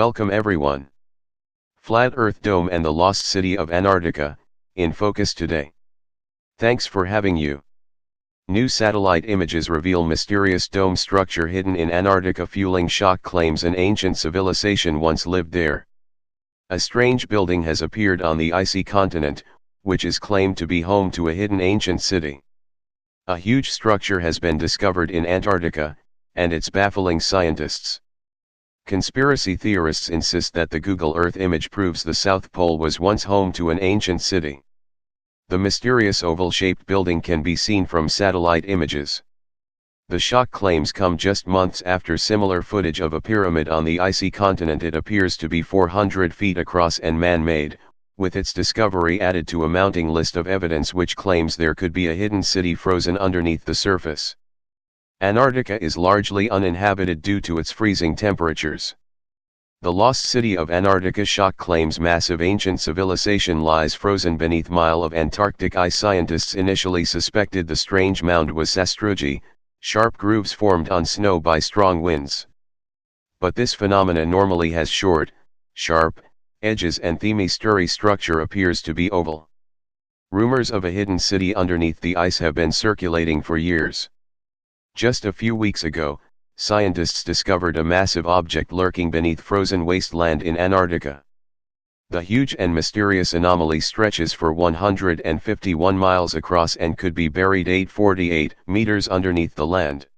Welcome everyone. Flat Earth Dome and the Lost City of Antarctica, in focus today. Thanks for having you. New satellite images reveal mysterious dome structure hidden in Antarctica, fueling shock claims an ancient civilization once lived there. A strange building has appeared on the icy continent, which is claimed to be home to a hidden ancient city. A huge structure has been discovered in Antarctica, and it's baffling scientists. Conspiracy theorists insist that the Google Earth image proves the South Pole was once home to an ancient city. The mysterious oval-shaped building can be seen from satellite images. The shock claims come just months after similar footage of a pyramid on the icy continent. It appears to be 400 feet across and man-made, with its discovery added to a mounting list of evidence which claims there could be a hidden city frozen underneath the surface. Antarctica is largely uninhabited due to its freezing temperatures. The lost city of Antarctica shock claims massive ancient civilization lies frozen beneath mile of Antarctic ice. Scientists initially suspected the strange mound was sastrugi, sharp grooves formed on snow by strong winds. But this phenomenon normally has short, sharp edges, and the mystery structure appears to be oval. Rumors of a hidden city underneath the ice have been circulating for years. Just a few weeks ago, scientists discovered a massive object lurking beneath frozen wasteland in Antarctica. The huge and mysterious anomaly stretches for 151 miles across and could be buried 848 meters underneath the land.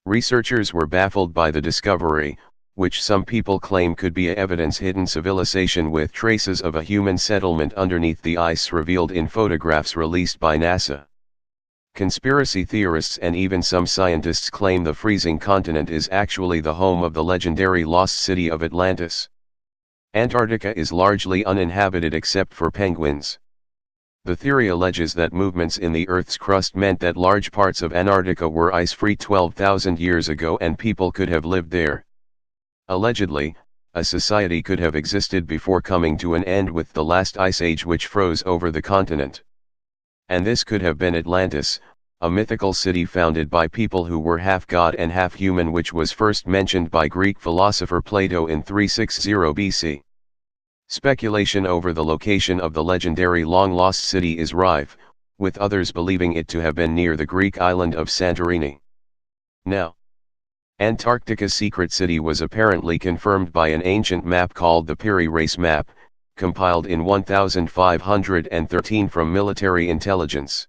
Researchers were baffled by the discovery, which some people claim could be evidence hidden civilization with traces of a human settlement underneath the ice revealed in photographs released by NASA. Conspiracy theorists and even some scientists claim the freezing continent is actually the home of the legendary lost city of Atlantis. Antarctica is largely uninhabited except for penguins. The theory alleges that movements in the Earth's crust meant that large parts of Antarctica were ice-free 12,000 years ago and people could have lived there. Allegedly, a society could have existed before coming to an end with the last ice age which froze over the continent. And this could have been Atlantis, a mythical city founded by people who were half god and half human, which was first mentioned by Greek philosopher Plato in 360 BC. Speculation over the location of the legendary long-lost city is rife, with others believing it to have been near the Greek island of Santorini. Now, Antarctica's secret city was apparently confirmed by an ancient map called the Piri Reis map, compiled in 1513 from military intelligence.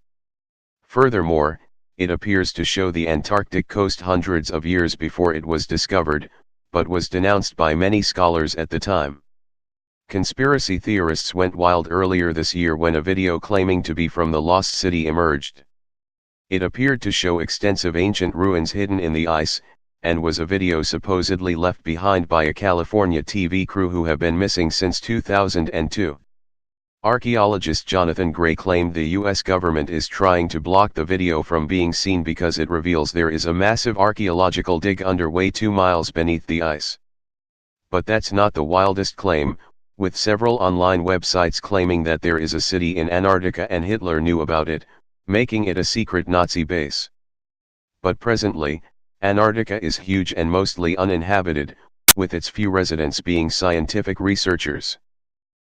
Furthermore, it appears to show the Antarctic coast hundreds of years before it was discovered, but was denounced by many scholars at the time. Conspiracy theorists went wild earlier this year when a video claiming to be from the lost city emerged. It appeared to show extensive ancient ruins hidden in the ice, and was a video supposedly left behind by a California TV crew who have been missing since 2002. Archaeologist Jonathan Gray claimed the U.S. government is trying to block the video from being seen because it reveals there is a massive archaeological dig underway 2 miles beneath the ice. But that's not the wildest claim, with several online websites claiming that there is a city in Antarctica and Hitler knew about it, making it a secret Nazi base. But presently, Antarctica is huge and mostly uninhabited, with its few residents being scientific researchers.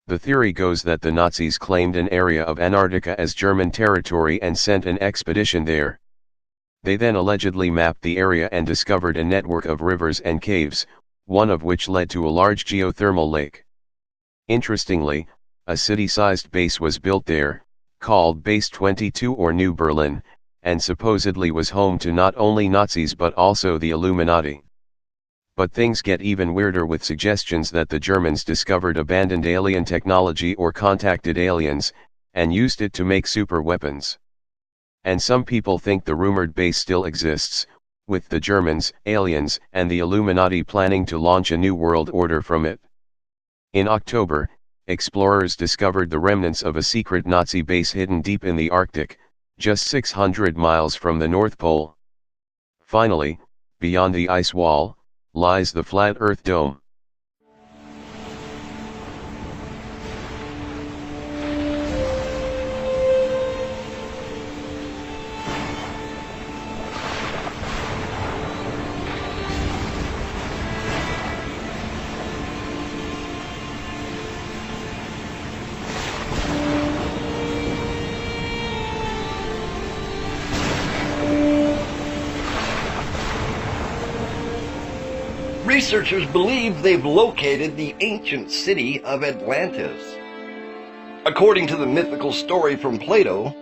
The theory goes that the Nazis claimed an area of Antarctica as German territory and sent an expedition there. They then allegedly mapped the area and discovered a network of rivers and caves, one of which led to a large geothermal lake. Interestingly, a city-sized base was built there, called Base 22 or New Berlin, and supposedly was home to not only Nazis but also the Illuminati. But things get even weirder with suggestions that the Germans discovered abandoned alien technology or contacted aliens, and used it to make super weapons. And some people think the rumored base still exists, with the Germans, aliens, and the Illuminati planning to launch a new world order from it. In October, explorers discovered the remnants of a secret Nazi base hidden deep in the Arctic, just 600 miles from the North Pole. Finally, beyond the ice wall, lies the Flat Earth Dome. researchers believe they've located the ancient city of Atlantis. According to the mythical story from Plato,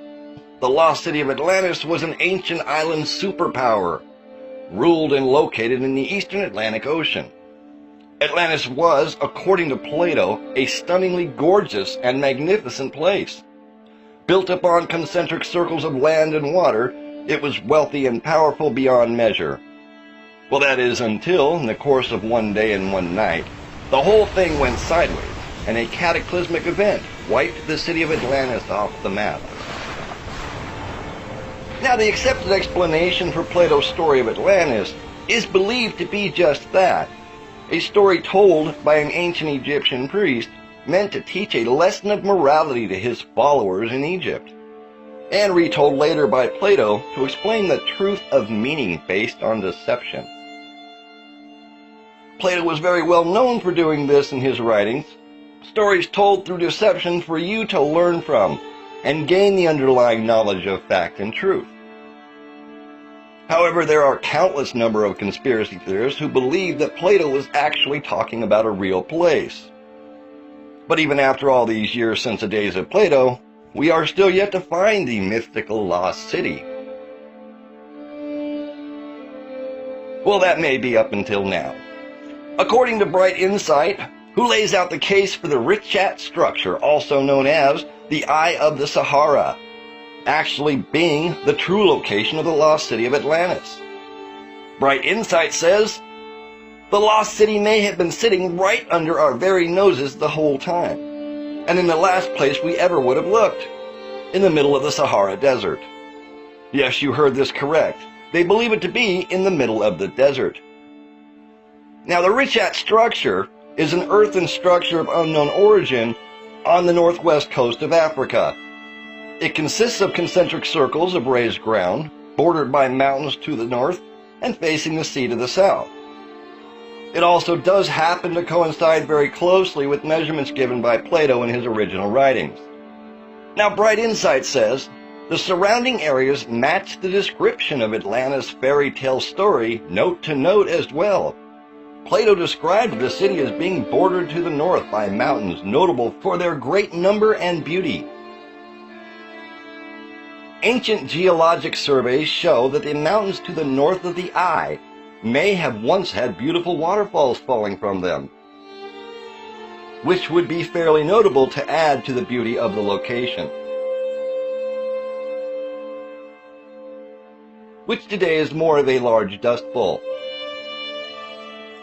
the lost city of Atlantis was an ancient island superpower, ruled and located in the eastern Atlantic Ocean. Atlantis was, according to Plato, a stunningly gorgeous and magnificent place. Built upon concentric circles of land and water, it was wealthy and powerful beyond measure. Well, that is until, in the course of one day and one night, the whole thing went sideways, and a cataclysmic event wiped the city of Atlantis off the map. Now, the accepted explanation for Plato's story of Atlantis is believed to be just that, a story told by an ancient Egyptian priest meant to teach a lesson of morality to his followers in Egypt, and retold later by Plato to explain the truth of meaning based on deception. Plato was very well known for doing this in his writings, stories told through deception for you to learn from and gain the underlying knowledge of fact and truth. However, there are countless number of conspiracy theorists who believe that Plato was actually talking about a real place. But even after all these years since the days of Plato, we are still yet to find the mystical lost city. Well, that may be up until now. According to Bright Insight, who lays out the case for the Richat structure, also known as the Eye of the Sahara, actually being the true location of the lost city of Atlantis. Bright Insight says, the lost city may have been sitting right under our very noses the whole time, and in the last place we ever would have looked, in the middle of the Sahara Desert. Yes, you heard this correct. They believe it to be in the middle of the desert. Now, the Richat structure is an earthen structure of unknown origin on the northwest coast of Africa. It consists of concentric circles of raised ground, bordered by mountains to the north and facing the sea to the south. It also does happen to coincide very closely with measurements given by Plato in his original writings. Now, Bright Insight says, the surrounding areas match the description of Atlantis' fairy tale story note to note as well. Plato described the city as being bordered to the north by mountains notable for their great number and beauty. Ancient geologic surveys show that the mountains to the north of the Eye may have once had beautiful waterfalls falling from them, which would be fairly notable to add to the beauty of the location, which today is more of a large dust bowl.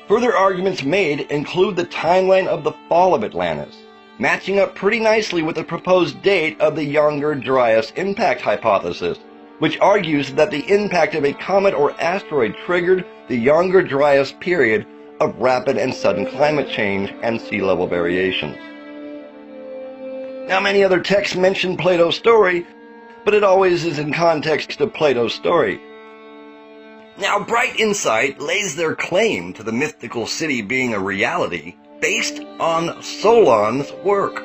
Further arguments made include the timeline of the fall of Atlantis, matching up pretty nicely with the proposed date of the Younger Dryas impact hypothesis, which argues that the impact of a comet or asteroid triggered the Younger Dryas period of rapid and sudden climate change and sea level variations. Now, many other texts mention Plato's story, but it always is in context of Plato's story. Now, Bright Insight lays their claim to the mythical city being a reality based on Solon's work.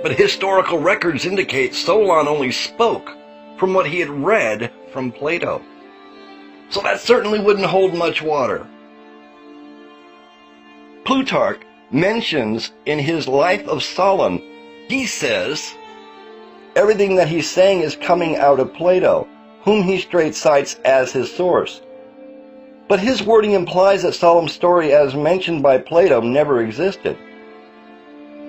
But historical records indicate Solon only spoke from what he had read from Plato. So that certainly wouldn't hold much water. Plutarch mentions in his Life of Solon, he says, everything that he's saying is coming out of Plato, whom he straight cites as his source. But his wording implies that Solon's story as mentioned by Plato never existed.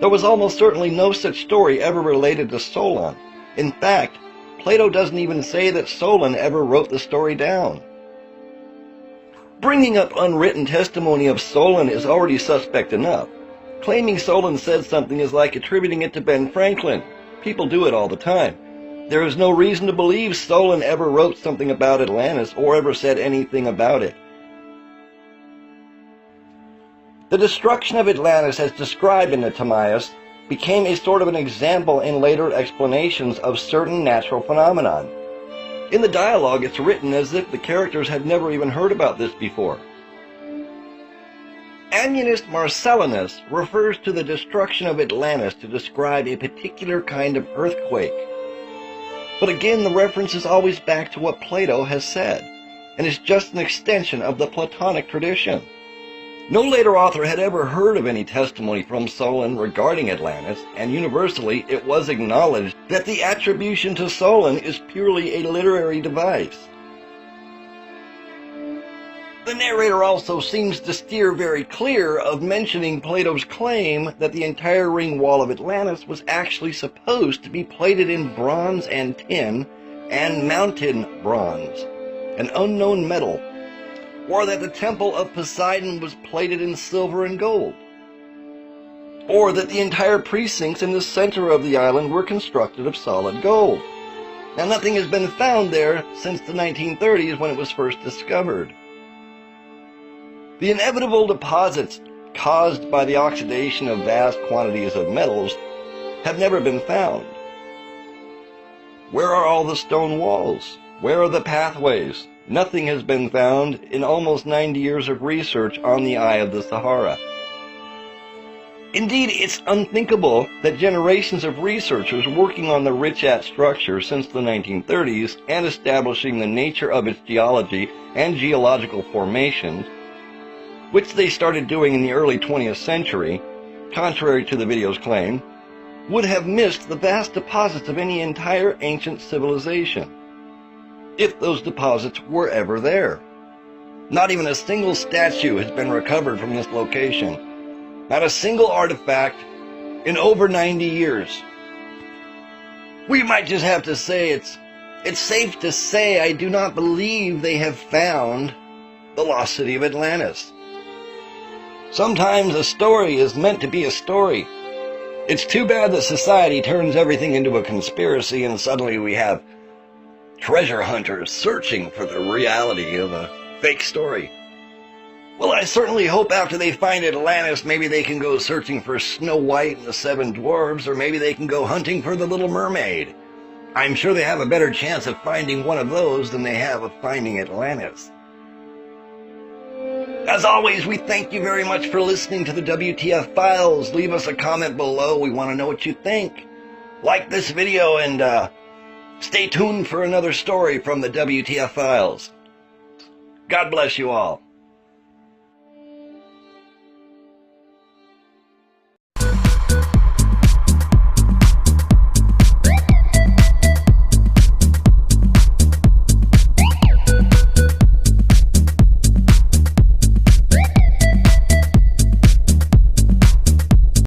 There was almost certainly no such story ever related to Solon. In fact, Plato doesn't even say that Solon ever wrote the story down. Bringing up unwritten testimony of Solon is already suspect enough. Claiming Solon said something is like attributing it to Ben Franklin. People do it all the time. There is no reason to believe Solon ever wrote something about Atlantis or ever said anything about it. The destruction of Atlantis as described in the Timaeus became a sort of an example in later explanations of certain natural phenomenon. In the dialogue, it's written as if the characters had never even heard about this before. Ammianus Marcellinus refers to the destruction of Atlantis to describe a particular kind of earthquake. But again, the reference is always back to what Plato has said, and is just an extension of the Platonic tradition. No later author had ever heard of any testimony from Solon regarding Atlantis, and universally it was acknowledged that the attribution to Solon is purely a literary device. The narrator also seems to steer very clear of mentioning Plato's claim that the entire ring wall of Atlantis was actually supposed to be plated in bronze and tin and mountain bronze, an unknown metal, or that the temple of Poseidon was plated in silver and gold, or that the entire precincts in the center of the island were constructed of solid gold. Now, nothing has been found there since the 1930s when it was first discovered. The inevitable deposits caused by the oxidation of vast quantities of metals have never been found. Where are all the stone walls? Where are the pathways? Nothing has been found in almost 90 years of research on the Eye of the Sahara. Indeed, it's unthinkable that generations of researchers working on the Richat structure since the 1930s and establishing the nature of its geology and geological formations, which they started doing in the early 20th century, contrary to the video's claim, would have missed the vast deposits of any entire ancient civilization, if those deposits were ever there. Not even a single statue has been recovered from this location. Not a single artifact in over 90 years. We might just have to say it's safe to say I do not believe they have found the lost city of Atlantis. Sometimes a story is meant to be a story. It's too bad that society turns everything into a conspiracy and suddenly we have treasure hunters searching for the reality of a fake story. Well, I certainly hope after they find Atlantis, maybe they can go searching for Snow White and the Seven Dwarfs, or maybe they can go hunting for the Little Mermaid. I'm sure they have a better chance of finding one of those than they have of finding Atlantis. As always, we thank you very much for listening to the WTF Files. Leave us a comment below. We want to know what you think. Like this video and stay tuned for another story from the WTF Files. God bless you all.